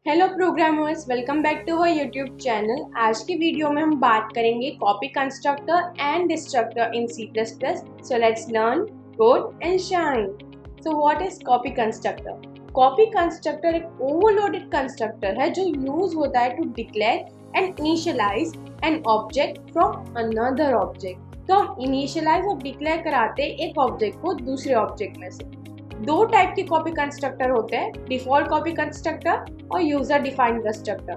Hello programmers, welcome back to our YouTube channel. आज की video में हम बात करेंगे copy constructor and destructor in C++। So let's learn, code and shine. So what is copy constructor? Copy constructor एक overloaded constructor है जो use होता है to declare and initialise an object from another object. तो हम initialise और declare कराते हैं एक ऑब्जेक्ट को दूसरे ऑब्जेक्ट में से। दो टाइप के कॉपी कंस्ट्रक्टर होते हैं, डिफॉल्ट कॉपी कंस्ट्रक्टर और यूजर डिफाइंड कंस्ट्रक्टर।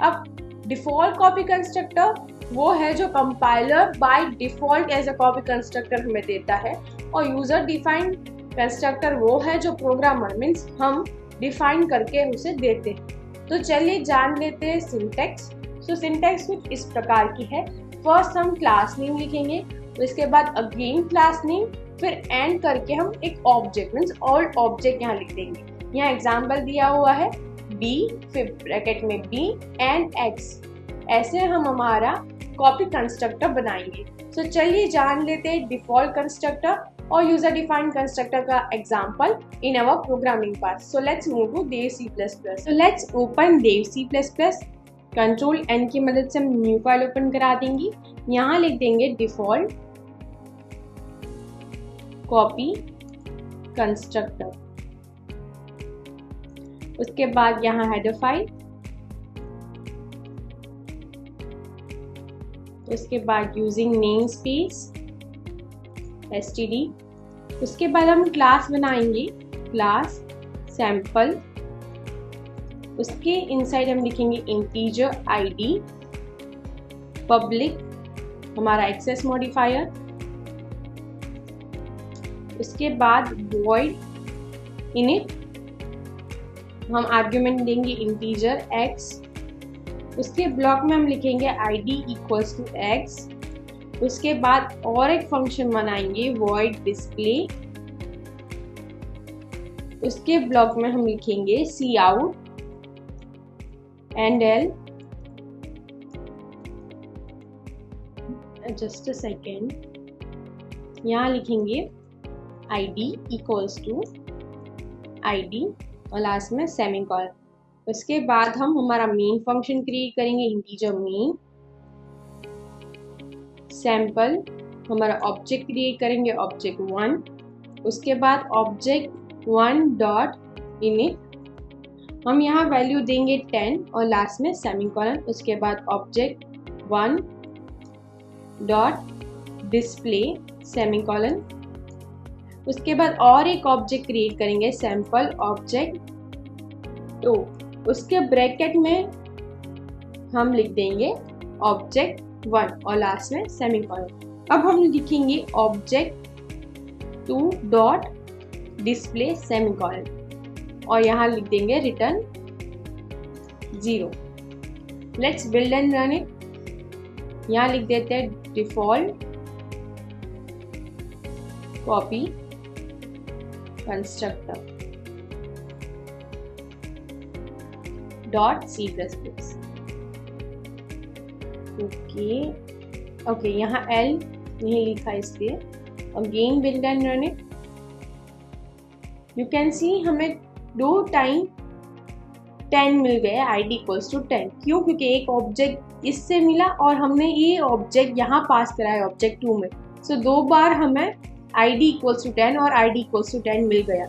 अब डिफॉल्ट कॉपी कंस्ट्रक्टर वो है जो compiler by default as a copy constructor हमें देता है, और यूजर डिफाइंड कंस्ट्रक्टर वो है जो प्रोग्रामर मीन्स हम डिफाइन करके उसे देते हैं। तो चलिए जान लेते हैं सिंटैक्स। सो सिंटैक्स कुछ इस प्रकार की है। फर्स्ट हम क्लास नेम लिखेंगे, उसके बाद अगेन क्लास नेम, फिर एंड करके हम एक ऑब्जेक्ट मीन्स ऑल ऑब्जेक्ट यहाँ लिख देंगे। यहाँ एग्जाम्पल दिया हुआ है b, फिर ब्रैकेट में b एंड x। ऐसे हम हमारा कॉपी कंस्ट्रक्टर बनाएंगे। सो चलिए जान लेते हैं डिफॉल्ट कंस्ट्रक्टर और यूजर डिफाइंड कंस्ट्रक्टर का example in our programming part. So let's move to Dev C++। So let's open Dev C++। Control N की मदद से हम न्यू फाइल ओपन करा देंगे। यहाँ लिख देंगे डिफॉल्ट कॉपी कंस्ट्रक्टर। उसके बाद यहाँ हेडर फाइल, उसके बाद यूजिंग नेम स्पेस std। उसके बाद हम क्लास बनाएंगे, क्लास सैंपल। उसके इनसाइड हम लिखेंगे इंटीजर id, पब्लिक हमारा एक्सेस मॉडिफायर। उसके बाद void init, हम आर्ग्यूमेंट देंगे इंटीजर x। उसके ब्लॉक में हम लिखेंगे id इक्वल्स टू x। उसके बाद और एक फंक्शन बनाएंगे void display। उसके ब्लॉक में हम लिखेंगे cout and l। Just a second, यहाँ लिखेंगे id इक्वल्स टू id और लास्ट में सेमीकोलन। उसके बाद हम हमारा मेन फंक्शन क्रिएट करेंगे, इंटीजर मेन सैंपल। हमारा ऑब्जेक्ट क्रिएट करेंगे, ऑब्जेक्ट 1। उसके बाद ऑब्जेक्ट 1 डॉट इनिट, हम यहाँ वैल्यू देंगे 10 और लास्ट में सेमीकोलन। उसके बाद ऑब्जेक्ट 1 डॉट डिस्प्ले सेमीकोलन। उसके बाद और एक ऑब्जेक्ट क्रिएट करेंगे, सैंपल ऑब्जेक्ट 2। उसके ब्रैकेट में हम लिख देंगे ऑब्जेक्ट 1 और लास्ट में सेमीकोलन। अब हम लिखेंगे ऑब्जेक्ट 2 डॉट डिस्प्ले सेमीकोलन और यहाँ लिख देंगे return 0। Let's build and run it. यहाँ लिख देते हैं default copy constructor .c++। Okay, यहाँ l नहीं लिखा इसलिए again build and run it. You can see हमें 2 टाइम 10 मिल गए, id इक्वल्स टू 10। क्यों? क्योंकि एक ऑब्जेक्ट इससे मिला और हमने ये ऑब्जेक्ट यहाँ पास कराया ऑब्जेक्ट 2 में। सो 2 बार हमें id इक्वल्स टू 10 और id इक्वल्स टू 10 मिल गया।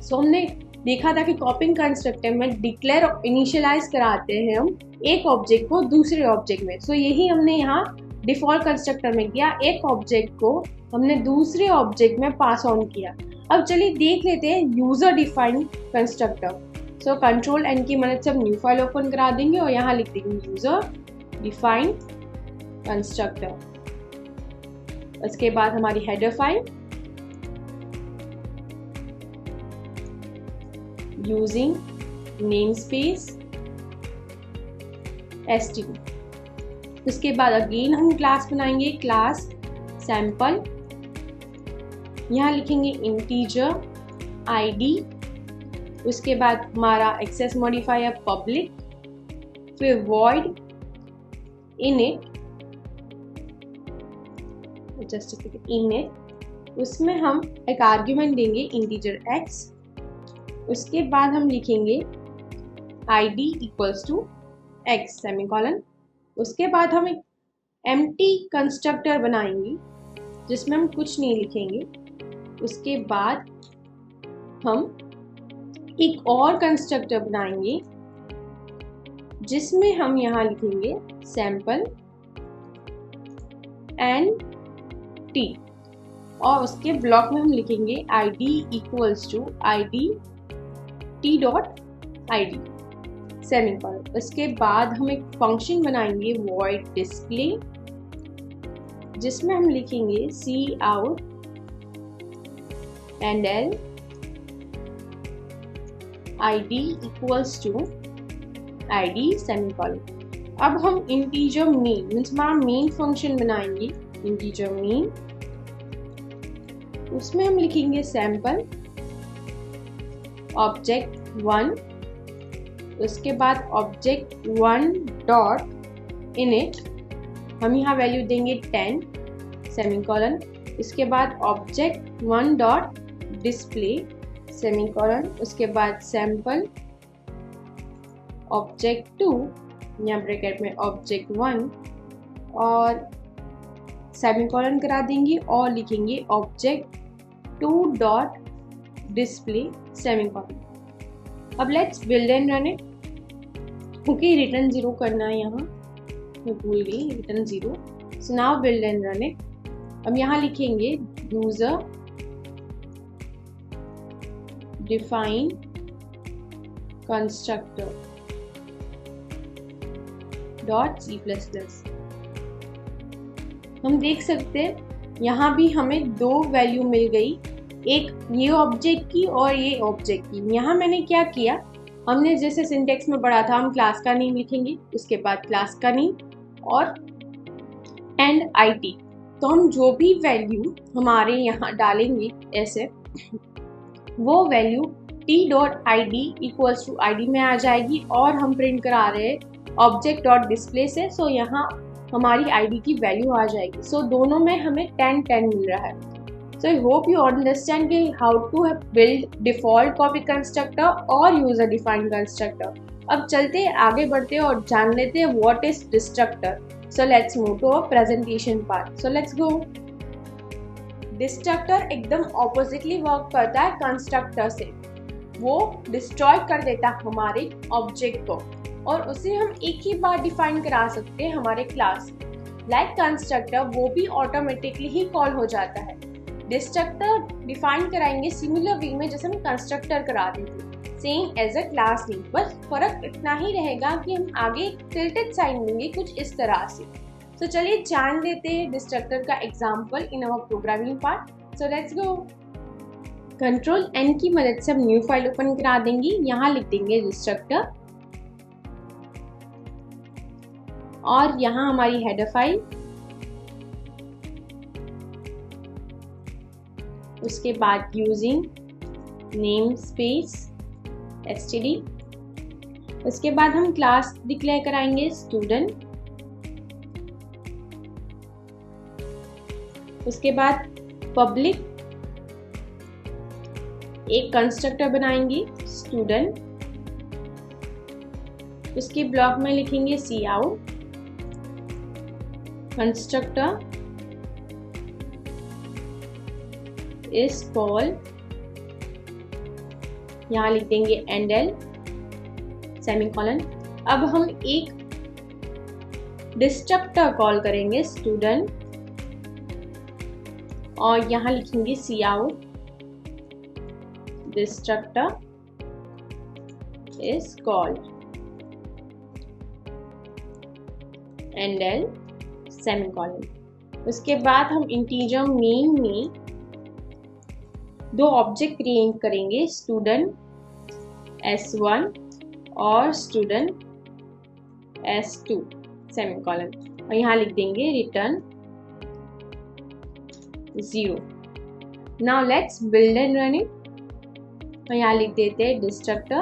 सो हमने देखा था कि कॉपिंग कंस्ट्रक्टर में डिक्लेयर और इनिशियलाइज कराते हैं हम एक ऑब्जेक्ट को दूसरे ऑब्जेक्ट में। सो यही हमने यहाँ डिफॉल्ट कंस्ट्रक्टर में किया, एक ऑब्जेक्ट को हमने दूसरे ऑब्जेक्ट में पास ऑन किया। अब चलिए देख लेते हैं user defined constructor. So control N की मदद से हम न्यू फाइल ओपन करा देंगे और यहाँ लिख देंगे यूजर डिफाइंड कंस्ट्रक्टर। उसके बाद हमारी header file using name space std। उसके बाद अगेन हम क्लास बनाएंगे, क्लास सैंपल। यहाँ लिखेंगे इंटीजर id। उसके बाद हमारा एक्सेस मॉडिफायर पब्लिक, फिर void init, उसमें हम एक आर्ग्यूमेंट देंगे इंटीजर x। उसके बाद हम लिखेंगे id equals to x semicolon. उसके बाद हम एक एम्प्टी कंस्ट्रक्टर बनाएंगे जिसमें हम कुछ नहीं लिखेंगे। उसके बाद हम एक और कंस्ट्रक्टर बनाएंगे जिसमें हम यहाँ लिखेंगे सैंपल एंड टी, और उसके ब्लॉक में हम लिखेंगे id equals to id t dot id semicolon. उसके बाद हम एक फंक्शन बनाएंगे void display जिसमें हम लिखेंगे cout handle id equals to id semicolon. अब हम इंटीजर मेन मीन्स हमारा मेन फंक्शन बनाएंगे इंटीजर मेन, उसमें हम लिखेंगे सैंपल ऑब्जेक्ट 1, उसके बाद ऑब्जेक्ट 1 डॉट इनिट, हम यहाँ वैल्यू देंगे 10 सेमीकोलन। इसके बाद ऑब्जेक्ट 1 डॉट डिस्प्ले सेमीकोलन। उसके बाद सैंपल ऑब्जेक्ट 2, यहाँ ब्रैकेट में ऑब्जेक्ट 1 और सेमीकोलन करा देंगे और लिखेंगे ऑब्जेक्ट 2 डॉट डिस्प्ले सेमीकोलन। अब let's build and run it. Okay, return 0 करना है, यहाँ मैं भूल गई, return 0। So now build and run it. अब यहाँ लिखेंगे user define constructor dot C++। हम देख सकते हैं यहाँ भी हमें दो वैल्यू मिल गई, एक ये ऑब्जेक्ट की और ये ऑब्जेक्ट की। यहाँ मैंने क्या किया, हमने जैसे सिंटेक्स में पढ़ा था, हम क्लास का नेम लिखेंगे, उसके बाद क्लास का नेम और एंड IT। तो हम जो भी वैल्यू हमारे यहाँ डालेंगे ऐसे, वो value t.id equals to id में आ जाएगी और हम प्रिंट करा रहे हैं ऑब्जेक्ट डॉट डिस्प्ले से। सो यहाँ हमारी id की वैल्यू आ जाएगी। सो दोनों में हमें 10-10 मिल रहा है। So I hope you understand कि how to build default copy constructor और यूजर डिफाइंड कंस्ट्रक्टर। अब चलते आगे बढ़ते और जान लेते हैं what is destructor. So let's move to our presentation part. So let's go. Destructor एकदम ऑपोजिटली वर्क करता है कंस्ट्रक्टर से। वो डिस्ट्रॉय कर देता है हमारे ऑब्जेक्ट को और उसे हम एक ही बार डिफाइन करा सकते हैं हमारे क्लास। लाइक कंस्ट्रक्टर वो भी ऑटोमेटिकली ही कॉल हो जाता है। डिस्ट्रक्टर डिफाइन कराएंगे सिमिलर वे में जैसे हम कंस्ट्रक्टर कराते थे, same as a class name. बस फर्क इतना ही रहेगा कि हम आगे टिल्टेड साइन देंगे कुछ इस तरह से। तो चलिए जान लेते हैं डिस्ट्रक्टर का example in our programming part. So let's go. Control N की मदद से हम न्यू फाइल ओपन करा देंगे। यहाँ लिख देंगे डिस्ट्रक्टर और यहाँ हमारी हेडर फाइल, उसके बाद यूजिंग नेम स्पेस std। उसके बाद हम क्लास डिक्लेयर कराएंगे स्टूडेंट। उसके बाद पब्लिक एक कंस्ट्रक्टर बनाएंगे स्टूडेंट। उसके ब्लॉक में लिखेंगे cout कंस्ट्रक्टर इज कॉल, यहाँ लिख देंगे एंडल सेमीकोलन। अब हम एक डिस्ट्रक्टर कॉल करेंगे स्टूडेंट और यहाँ लिखेंगे cout destructor is called endl semicolon. उसके बाद हम इंटीजर मेन में दो ऑब्जेक्ट क्रिएट करेंगे, स्टूडेंट s1 और स्टूडेंट s2 सेमीकोलन, और यहाँ लिख देंगे return 0। Now let's build and run it. और यहाँ लिख देते हैं डिस्ट्रक्टर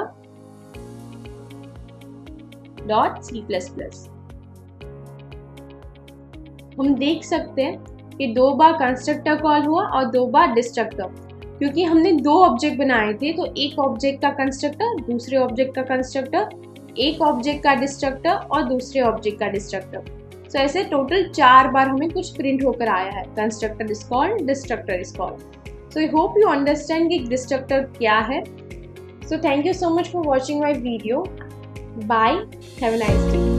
डॉट C++। हम देख सकते हैं कि 2 बार कंस्ट्रक्टर कॉल हुआ और 2 बार डिस्ट्रक्टर, क्योंकि हमने 2 ऑब्जेक्ट बनाए थे। तो एक ऑब्जेक्ट का कंस्ट्रक्टर, दूसरे ऑब्जेक्ट का कंस्ट्रक्टर, एक ऑब्जेक्ट का डिस्ट्रक्टर और दूसरे ऑब्जेक्ट का डिस्ट्रक्टर। सो ऐसे टोटल 4 बार हमें कुछ प्रिंट होकर आया है। Constructor is called, destructor is called. So I hope you understand कि डिस्ट्रक्टर क्या है। सो thank you so much for watching my video. Bye, have a nice day.